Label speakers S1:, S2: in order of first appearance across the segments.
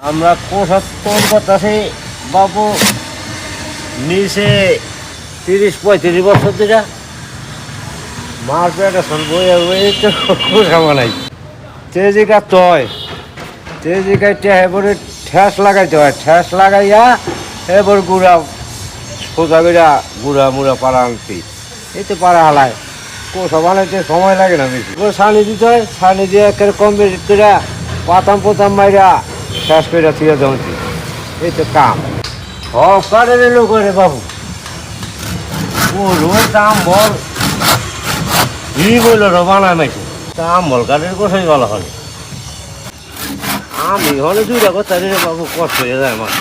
S1: আমরা কোষাত্তর করতেছি বাবু নিচে 30-35 বছর ধরে মার পেটে বইয়ে বইয়ে তো কোষা বানাই তেজিকা তয় তেজিকাইতে এবারে ঠেস লাগাইতে হয়, ঠেস লাগাইয়া এবার গুড়া সোজা কইরা গুড়া মুড়া পাড়া আনতি এই তো পাড়া হালায় কোষা বানাইতে সময় লাগে না বেশি। ছানি দিতে হয়, ছানি দিয়ে একের কম বেশি করে পাতাম পোতাম মাইরা শেষ করে থিয়ে জমছি এই তো কাম সকালের লোক রে বাবু রোজ দাম বল ই বলল বানায় মাইছে দাম বল কাঠের কোথায় ভালো হলে আমি হলে দুইটা কথা রে বাবু কষ্ট হয়ে যায় আমার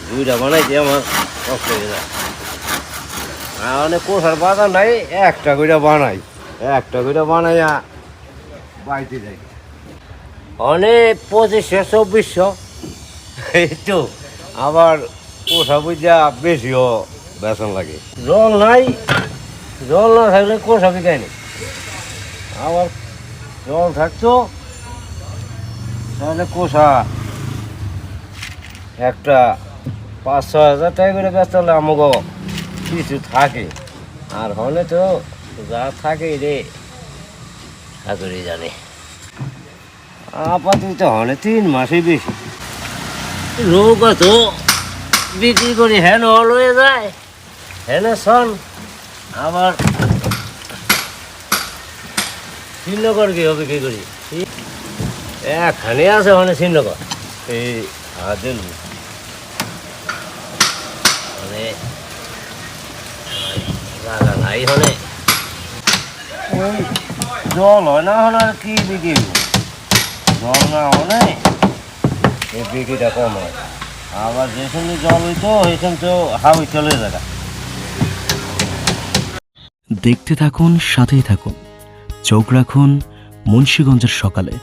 S1: দুইটা বানাইতে আমার কষ্ট হয়ে যায় অনেক কোষার বাজার নাই একটা করে বানাইয়া বাড়িতে যাই অনেক 2500-2400 এই তো আবার কোষা বুঝা বেশিও বেতন লাগে জল না থাকলে কোষা বিকায়নি আবার জল থাকতো তাহলে কোষা একটা 5-6 হাজার টাকা করে বেচতে হলে আমাকে কিছু থাকে আর হলে তো যা থাকে রে ঠাকুরই জানে আপাতত হলে 3 মাসই বেশি রোগ তো বিক্রি করি হেন হল হয়ে যায় হেন শোন আবার শ্রীনগর গিয়ে বিক্রি করি এখানে আছে মানে শ্রীনগর এই হাদিল মানে জায়গা নাই হলে ওই জল হয় না হলে আর কি বিক্রি জল না হলে এই বিক্রিটা কম হয় আবার যেখানে জল হইতো সেখানে তো হাওয়াই চলে যায়।
S2: দেখতে থাকুন, সাথেই থাকুন, চোখ রাখুন মুন্সিগঞ্জের সকালে।